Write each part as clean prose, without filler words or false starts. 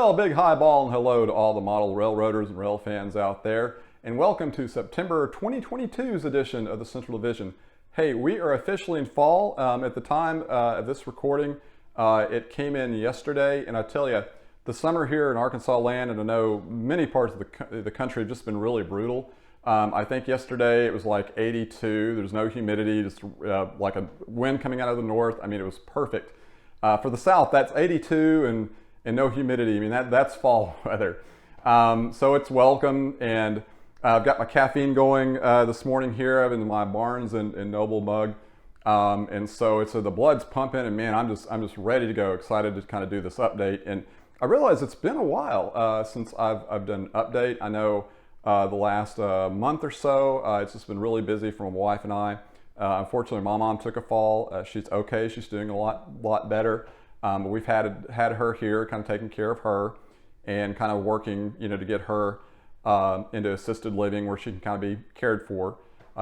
Well, big highball and hello to all the model railroaders and rail fans out there, and welcome to September 2022's edition of the Central Division. Hey, we are officially in fall. At the time of this recording, it came in yesterday, and I tell you, the summer here in Arkansas land, and I know many parts of the country have just been really brutal. I think yesterday it was like 82. There's no humidity, just like a wind coming out of the north. I mean, it was perfect. For the south, that's 82 and no humidity. I mean, that's fall weather. So it's welcome, and I've got my caffeine going this morning here. I'm in my Barnes and Noble mug, and so it's the blood's pumping, and man, I'm just ready to go. Excited to kind of do this update. And I realize it's been a while since I've done an update. I know the last month or so, it's just been really busy for my wife and I. Unfortunately, my mom took a fall. She's okay. She's doing a lot better. But we've had her here, kind of taking care of her, and kind of working, to get her into assisted living where she can kind of be cared for.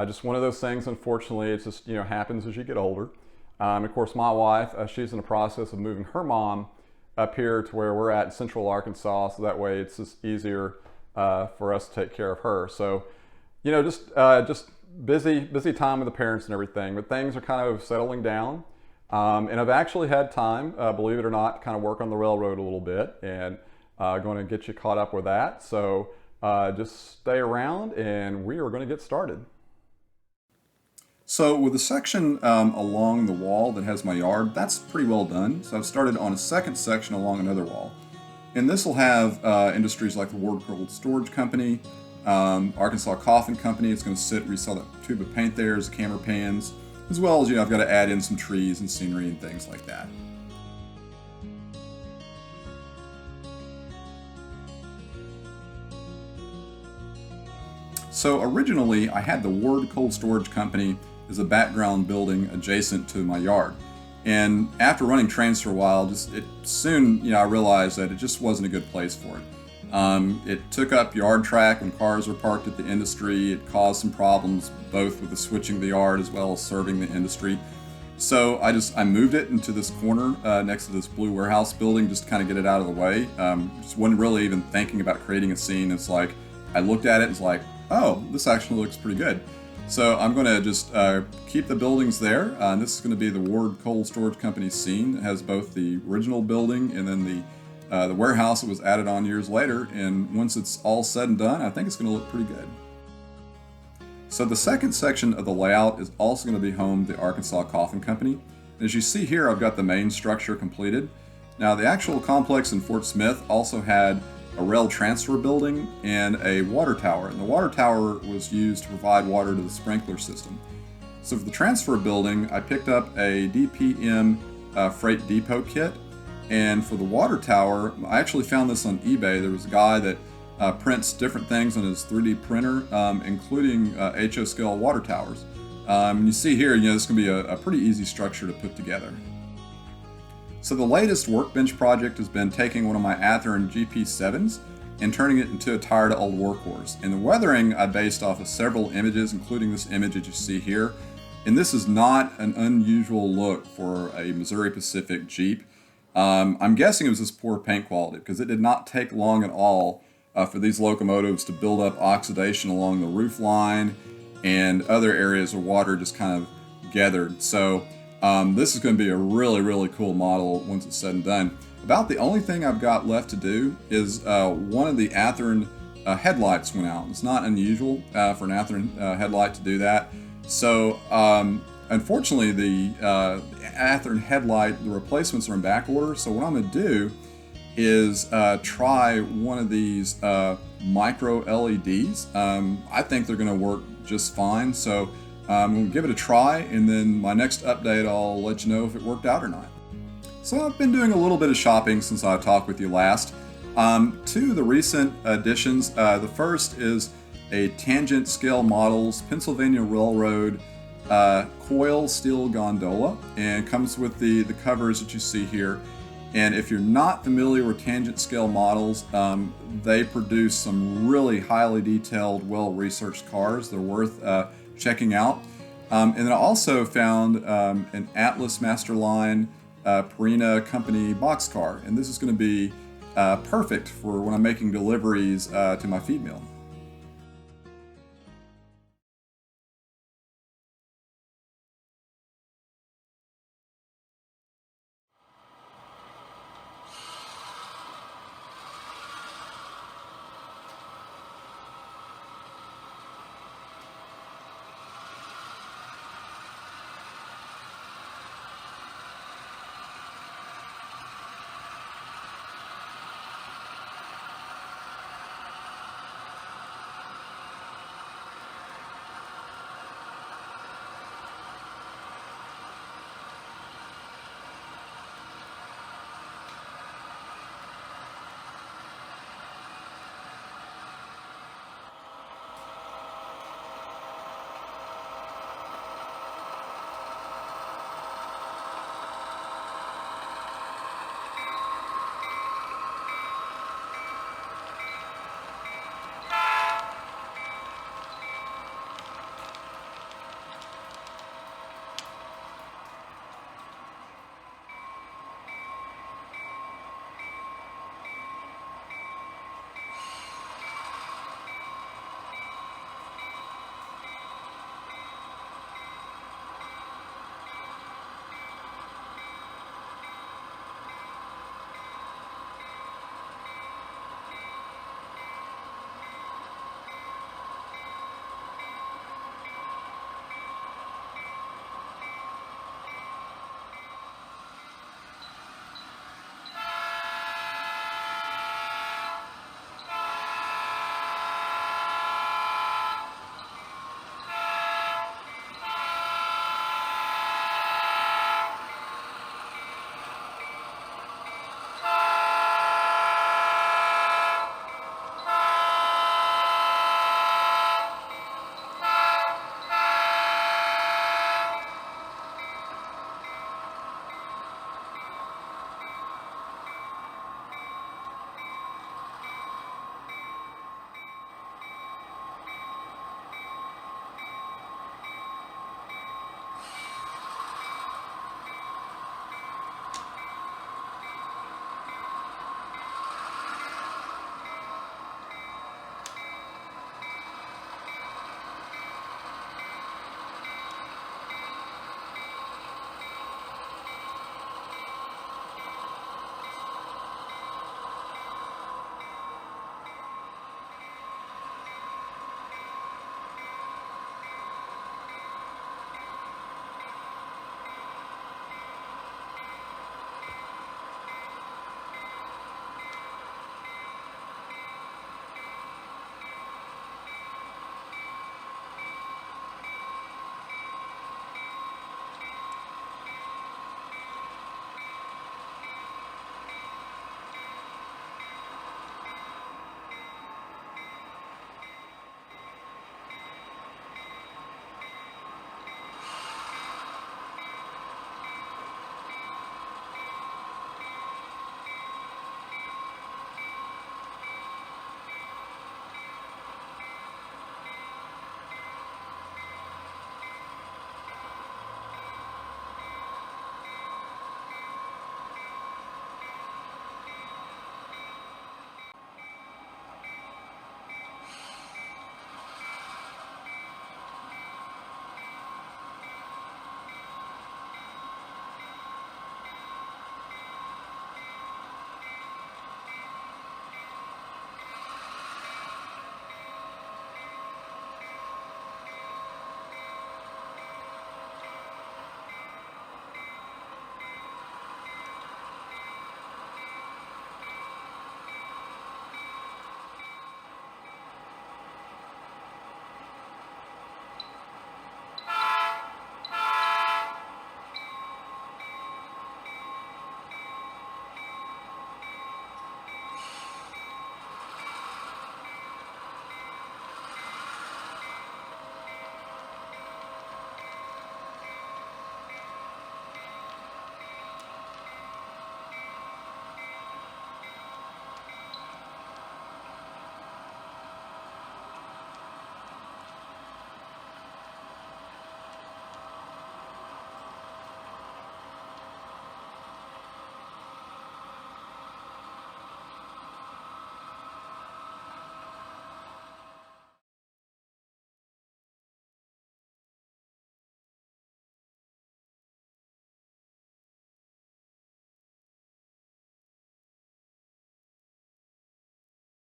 Just one of those things. Unfortunately, it just happens as you get older. Of course, my wife, she's in the process of moving her mom up here to where we're at in Central Arkansas, so that way it's just easier for us to take care of her. So, just busy time with the parents and everything, but things are kind of settling down. And I've actually had time, believe it or not, kind of work on the railroad a little bit, and going to get you caught up with that. So just stay around and we are going to get started. So with the section along the wall that has my yard, that's pretty well done. So I've started on a second section along another wall. And this will have industries like the Ward Cold Storage Company, Arkansas Coffin Company. It's going to sit, resell that tube of paint there as camera pans, as well as, I've got to add in some trees and scenery and things like that. So originally, I had the Ward Cold Storage Company as a background building adjacent to my yard. And after running trains for a while, soon, I realized that it just wasn't a good place for it. It took up yard track when cars were parked at the industry. It caused some problems both with the switching of the yard as well as serving the industry. So I moved it into this corner next to this blue warehouse building just to kind of get it out of the way. Just wasn't really even thinking about creating a scene. It's like I looked at it and it's like, oh, this actually looks pretty good. So I'm going to just keep the buildings there. This is going to be the Ward Cold Storage Company scene. It has both the original building and then the warehouse that was added on years later, and once it's all said and done, I think it's going to look pretty good. So the second section of the layout is also going to be home to the Arkansas Coffin Company. And as you see here, I've got the main structure completed. Now the actual complex in Fort Smith also had a rail transfer building and a water tower, and the water tower was used to provide water to the sprinkler system. So for the transfer building, I picked up a DPM freight depot kit. And for the water tower, I actually found this on eBay. There was a guy that prints different things on his 3D printer, including HO scale water towers. And you see here, this is going to be a pretty easy structure to put together. So the latest workbench project has been taking one of my Athearn GP7s and turning it into a tired old workhorse. And the weathering I based off of several images, including this image that you see here. And this is not an unusual look for a Missouri Pacific Jeep. I'm guessing it was this poor paint quality because it did not take long at all for these locomotives to build up oxidation along the roof line and other areas where water just kind of gathered. So this is going to be a really, really cool model once it's said and done. About the only thing I've got left to do is one of the Athearn headlights went out. It's not unusual for an Athearn headlight to do that. So unfortunately, the Athearn headlight, the replacements are in back order. So what I'm going to do is try one of these micro LEDs. I think they're going to work just fine. So I'm going to give it a try, and then my next update, I'll let you know if it worked out or not. So I've been doing a little bit of shopping since I talked with you last. Two of the recent additions. The first is a Tangent Scale Models Pennsylvania Railroad coil steel gondola, and comes with the covers that you see here. And if you're not familiar with Tangent Scale Models, they produce some really highly detailed, well-researched cars. They're worth checking out. And then I also found an Atlas Masterline Purina company boxcar, and this is going to be perfect for when I'm making deliveries to my feed mill.